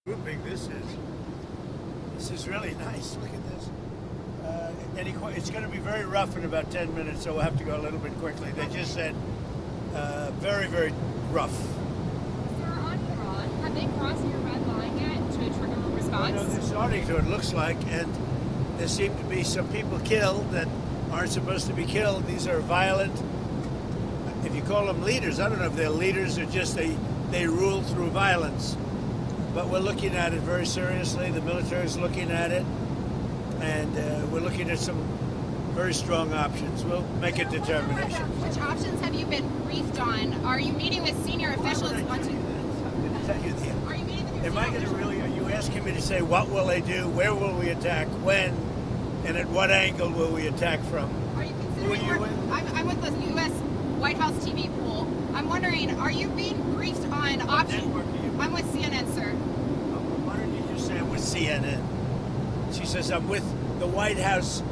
Grouping this is. This is really nice. Look at this. It's going to be very rough in about 10 minutes, so we'll have to go a little bit quickly. They just said very, very rough. Sir, on Iran, have they crossed your red line yet to trigger a response? Well, they're starting to, it looks like, and there seem to be some people killed that aren't supposed to be killed. These are violent, if you call them leaders, I don't know if they're leaders or just they rule through violence. But we're looking at it very seriously. The military is looking at it, and we're looking at some very strong options. We'll make a determination. Which options have you been briefed on? Are you meeting with senior officials? I'm going to tell you the. Are you meeting with Am I going to really? Are you asking me to say what will they do? Where will we attack? When? And at what angle will we attack from? Are you considering? Who are you with? I'm with the U.S. White House TV pool. I'm wondering, are you being briefed on options? I'm with CNN, sir. Why don't you just say I'm with CNN? She says I'm with the White House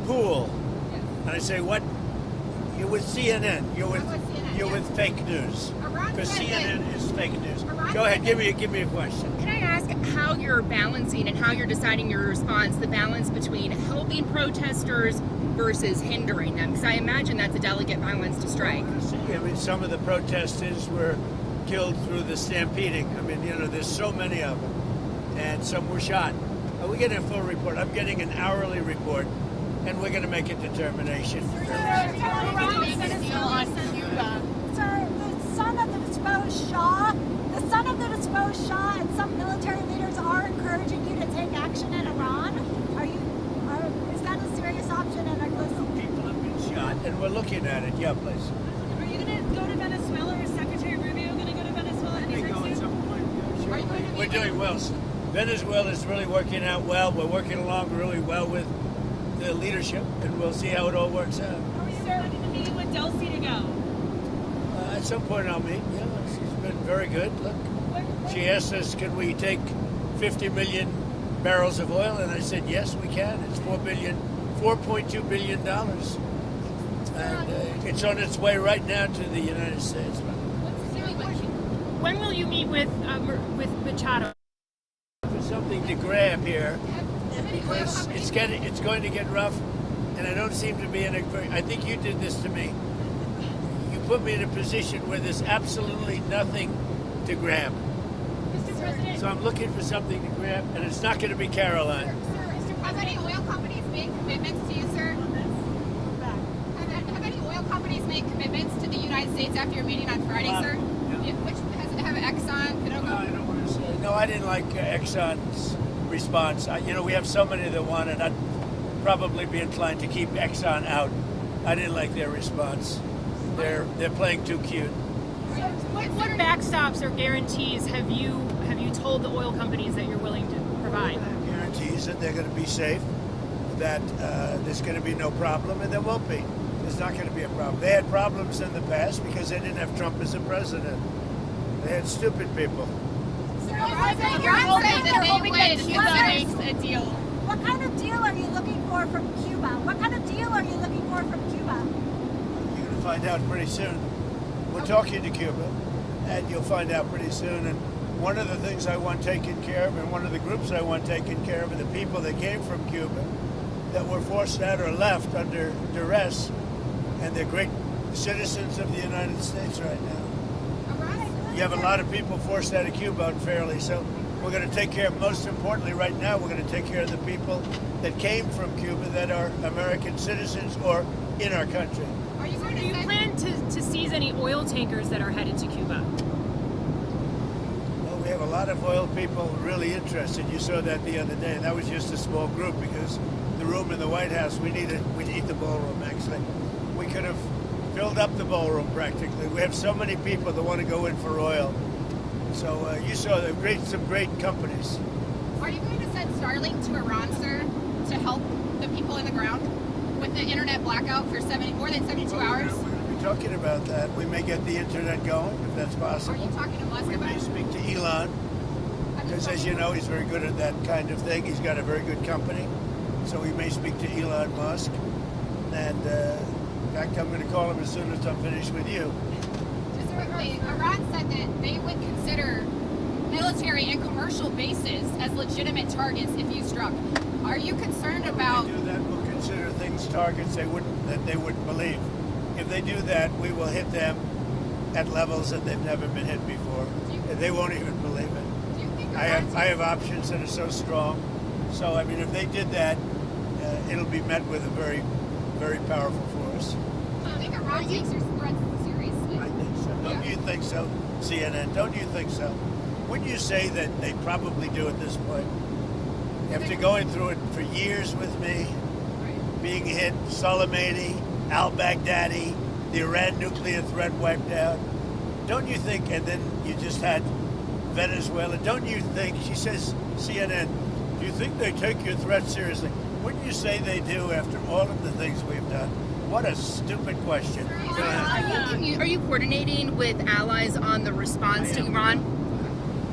pool, Yes. and I say what? You're with CNN. You're with CNN, you're yes. with fake news. Iran Because said CNN is fake news. Iran Go ahead, said give me a question. Can I ask how you're balancing and how you're deciding your response, the balance between helping protesters versus hindering them? Because I imagine that's a delicate balance to strike. I mean, some of the protesters were killed through the stampeding. I mean, there's so many of them, and some were shot. We're getting a full report. I'm getting an hourly report, and we're going to make a determination. Sir, the son of the disposed Shah and some military leaders are encouraging you to take action in Iran. Is that a serious option? And are you listening? People have been shot, and we're looking at it. Yeah, please. Are you going to go to Venezuela, or is Secretary Rubio going to go to Venezuela anytime soon? Are you going to We're doing well. Venezuela is really working out well. We're working along really well with the leadership, and we'll see how it all works out. Are you planning to meet with Delcy to go? At some point I'll meet. Yeah, she's been very good. Look, she asked us, can we take 50 million barrels of oil? And I said, yes, we can. It's $4.2 billion. And it's on its way right now to the United States. When will you meet with Machado? For something to grab here, because it's going to get rough, and I don't seem to be in a very, I think you did this to me. You put me in a position where there's absolutely nothing to grab. Mr. President, So I'm looking for something to grab, and it's not going to be Caroline. Have any oil companies made commitments to you, sir? Have any oil companies made commitments to the United States after your meeting on Friday, sir? Yeah. Which have Exxon, No, I don't want to say. No, I didn't like Exxon's response. We have so many that want it. I'd probably be inclined to keep Exxon out. I didn't like their response. They're playing too cute. what backstops or guarantees have you told the oil companies that you're willing to provide? Guarantees that they're going to be safe, that there's going to be no problem, and there won't be. There's not going to be a problem. They had problems in the past because they didn't have Trump as a president. They had stupid people. You're hoping that Cuba makes a deal. What kind of deal are you looking for from Cuba? What kind of deal are you looking for from Cuba? You're going to find out pretty soon. We're talking to Cuba, and you'll find out pretty soon. And one of the things I want taken care of, and one of the groups I want taken care of, are the people that came from Cuba that were forced out or left under duress, and they're great citizens of the United States right now. You have a lot of people forced out of Cuba unfairly, so we're going to take care of, most importantly right now, we're going to take care of the people that came from Cuba that are American citizens or in our country. Are you going Do you plan to seize any oil tankers that are headed to Cuba? Well, we have a lot of oil people really interested. You saw that the other day. That was just a small group because the room in the White House, we need the ballroom, actually. We could have filled up the ballroom practically. We have so many people that want to go in for oil. So you saw some great companies. Are you going to send Starlink to Iran, sir, to help the people in the ground with the internet blackout for more than 72 hours? We're going to be talking about that. We may get the internet going, if that's Are possible. you talking to Musk We about may it? speak to Elon, because as you know, he's very good at that kind of thing. He's got a very good company. So we may speak to Elon Musk. And in fact, I'm going to call him as soon as I'm finished with you. Just quickly, Iran said that they would consider military and commercial bases as legitimate targets if you struck. Are you concerned about? If they do that, we'll consider things targets they wouldn't believe. If they do that, we will hit them at levels that they've never been hit before. They won't even believe it. Do you think I have options that are so strong. So I mean, if they did that, it'll be met with a very, very powerful force. Do you think Iran takes your threats seriously? I think so. Don't you think so, CNN? Don't you think so? Wouldn't you say that they probably do at this point? After going through it for years with me, being hit, Soleimani, al-Baghdadi, the Iran nuclear threat wiped out. Don't you think, and then you just had Venezuela, don't you think, she says, CNN, do you think they take your threat seriously? Wouldn't you say they do after all of the things we've done? What a stupid question. Go ahead. Are you coordinating with allies on the response to Iran?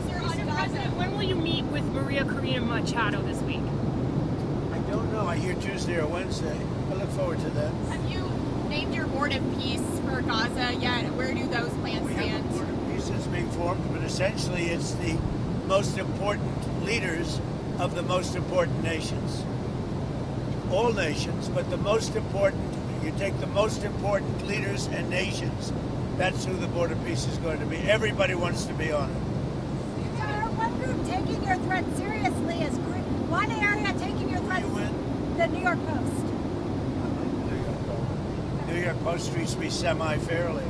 Mr. President, when will you meet with Maria Corina Machado this week? I don't know. I hear Tuesday or Wednesday. I look forward to that. Have you named your board of peace for Gaza yet? Where do those plans We have stand? a board of peace that's being formed, but essentially it's the most important leaders of the most important nations. All nations, but the most important, you take the most important leaders and nations, that's who the board of peace is going to be. Everybody wants to be on it. Sir, one group taking your threat seriously is one area taking your threat. You win. The New York Post. New York Post treats me semi-fairly.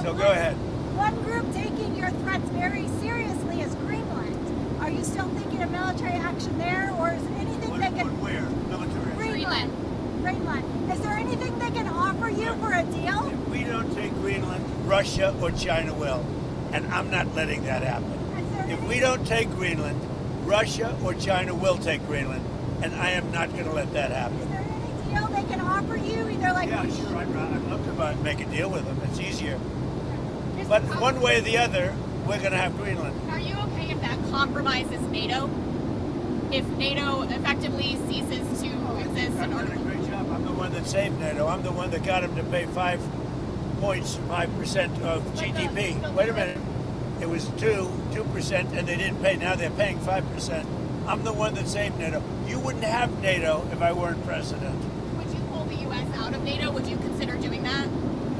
So go ahead. One group taking your threats very seriously is Greenland. Are you still thinking of military action there, or is there anything they can? Where? Military. Greenland. Greenland. Is there anything they can offer you for a deal? If we don't take Greenland, Russia or China will. And I'm not letting that happen. If we don't take Greenland, Russia or China will take Greenland. And I am not going to let that happen. Is there any deal they can offer you? Either like Yeah, sure. I'd love to make a deal with them. It's easier. But one way or the other, we're going to have Greenland. Are you okay if that compromises NATO? If NATO effectively ceases to exist I've in done order a great job. I'm the one that saved NATO. I'm the one that got them to pay 5% of GDP. Wait a minute. It was 2%, and they didn't pay. Now they're paying 5%. I'm the one that saved NATO. You wouldn't have NATO if I weren't president. Would you pull the U.S. out of NATO? Would you consider doing that?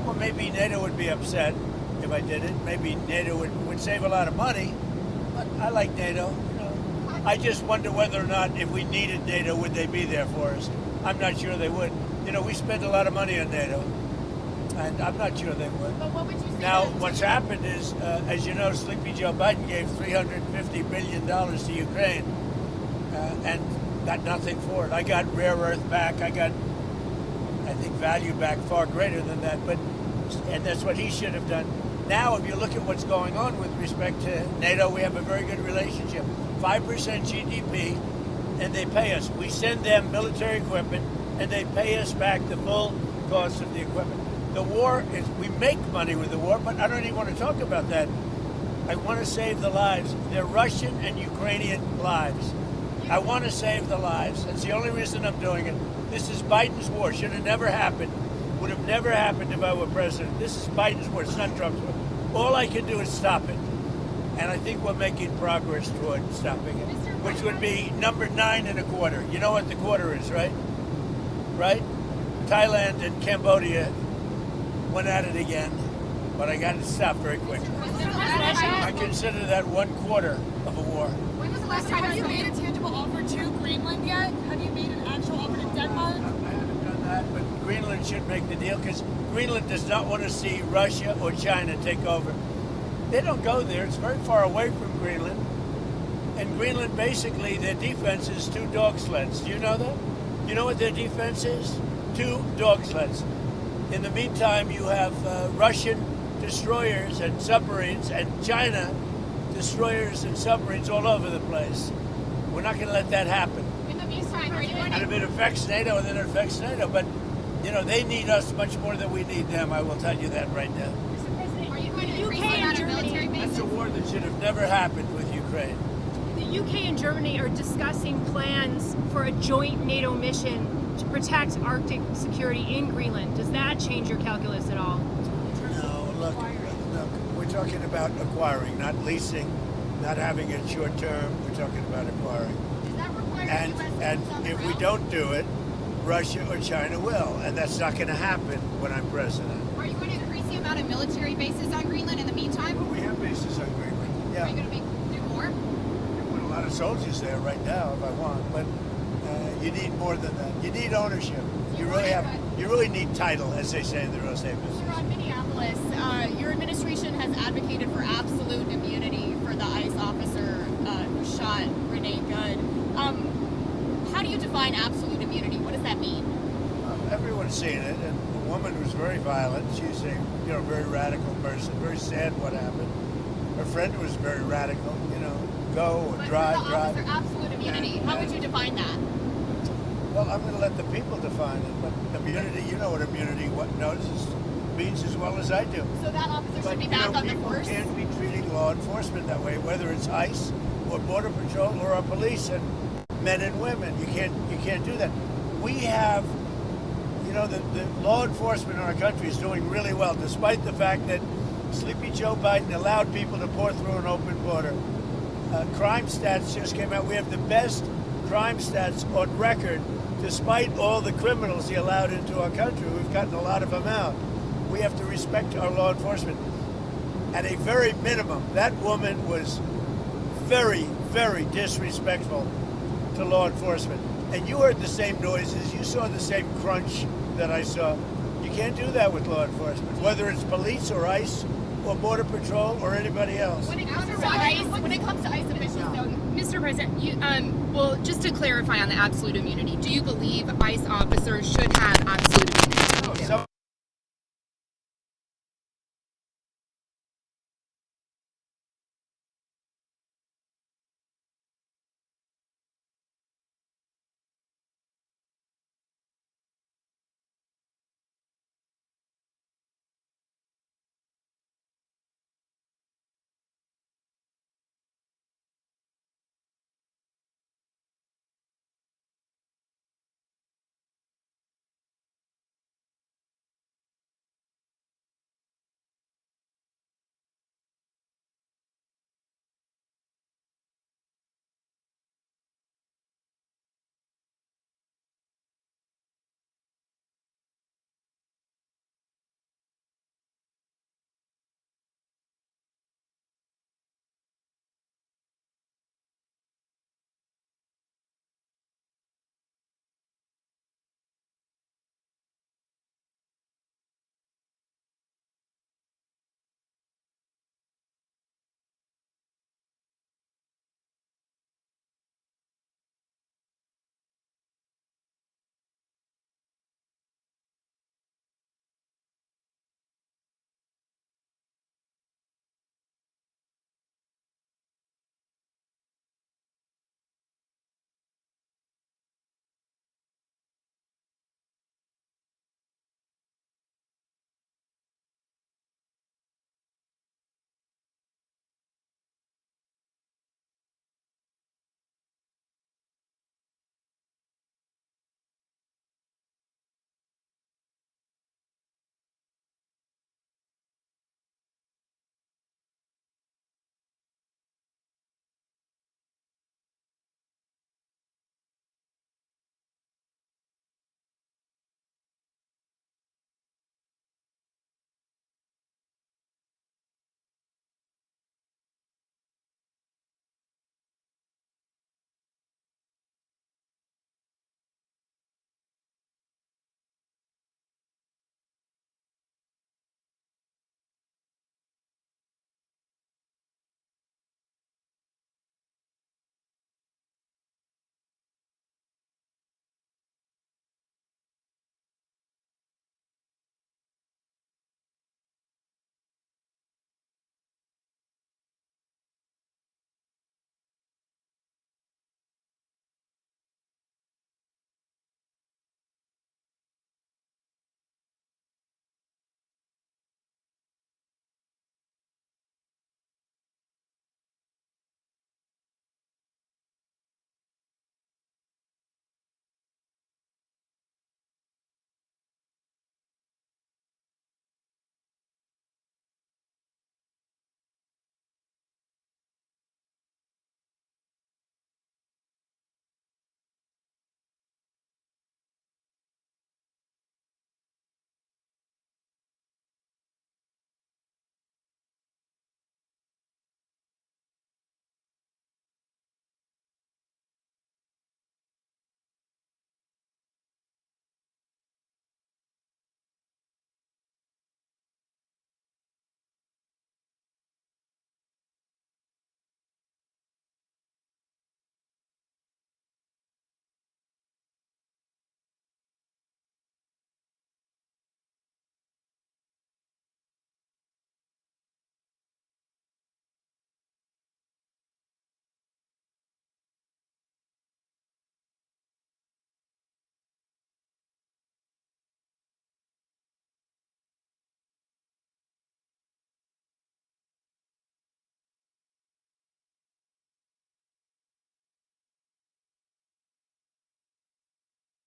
Well, maybe NATO would be upset if I did it. Maybe NATO would save a lot of money. But I like NATO. I just wonder whether or not if we needed NATO, would they be there for us? I'm not sure they would. We spend a lot of money on NATO, and I'm not sure they would. But what would you say? Now, what's happened is, as you know, Sleepy Joe Biden gave $350 billion to Ukraine and got nothing for it. I got rare earth back. I got, I think, value back far greater than that. And that's what he should have done. Now, if you look at what's going on with respect to NATO, we have a very good relationship. 5% GDP, and they pay us. We send them military equipment, and they pay us back the full cost of the equipment. The war is, we make money with the war, but I don't even want to talk about that. I want to save the lives. They're Russian and Ukrainian lives. I want to save the lives. That's the only reason I'm doing it. This is Biden's war. Should have never happened. Would have never happened if I were president. This is Biden's war. It's not Trump's war. All I can do is stop it. And I think we're making progress toward stopping it, which would be number 9.25. You know what the quarter is, right? Right? Thailand and Cambodia went at it again, but I got it stopped very quickly. I consider that 1/4 of a war. When was the last time you made a tangible offer to Greenland yet? Have you made an actual offer to Denmark? I haven't done that, but Greenland should make the deal because Greenland does not want to see Russia or China take over. They don't go there. It's very far away from Greenland. And Greenland, basically, their defense is 2 dog sleds. Do you know that? You know what their defense is? 2 dog sleds. In the meantime, you have Russian destroyers and submarines and China destroyers and submarines all over the place. We're not going to let that happen. In the meantime, are you going And if it affects NATO, then it affects NATO. But, they need us much more than we need them. I will tell you that right now. Are you going to The increase UK the and amount of Germany- military That's bases? a war that should have never happened with Ukraine. The UK and Germany are discussing plans for a joint NATO mission to protect Arctic security in Greenland. Does that change your calculus at all? No, look, we're talking about acquiring, not leasing. not having it short term. We're talking about acquiring. Does that require And US and troops on the if we ground? don't do it, Russia or China will, and that's not going to happen when I'm president. Are you going to increase the amount of military bases on Greenland in the meantime? But we have bases on Greenland. Yeah, Are you going to do more? I put a lot of soldiers there right now if I want, but you need more than that. You need ownership. You really need title, as they say in the real estate business. You're on Minneapolis. Your administration has advocated for absolute immunity for the ICE officer who shot Renee Good. How do you define absolute immunity? What does that mean? Everyone's seen it, and the woman was very violent. She's a very radical person. Very sad what happened. Her friend was very radical. Go or But drive. for the officer, absolute immunity. How would you define that? Well, I'm going to let the people define it, but immunity, you know what immunity means as well as I do. So that officer But should be back on the people force? can't be treating law enforcement that way, whether it's ICE or Border Patrol or our police and men and women. You can't do that. We have, the law enforcement in our country is doing really well, despite the fact that Sleepy Joe Biden allowed people to pour through an open border. Crime stats just came out. We have the best crime stats on record, despite all the criminals he allowed into our country. We've gotten a lot of them out. We have to respect our law enforcement. At a very minimum, that woman was very, very disrespectful to law enforcement. And you heard the same noises. You saw the same crunch that I saw. You can't do that with law enforcement, whether it's police or ICE or Border Patrol or anybody else. When it comes to ICE officials, though, Mr. President, well, just to clarify on the absolute immunity, do you believe ICE officers should have absolute immunity? Some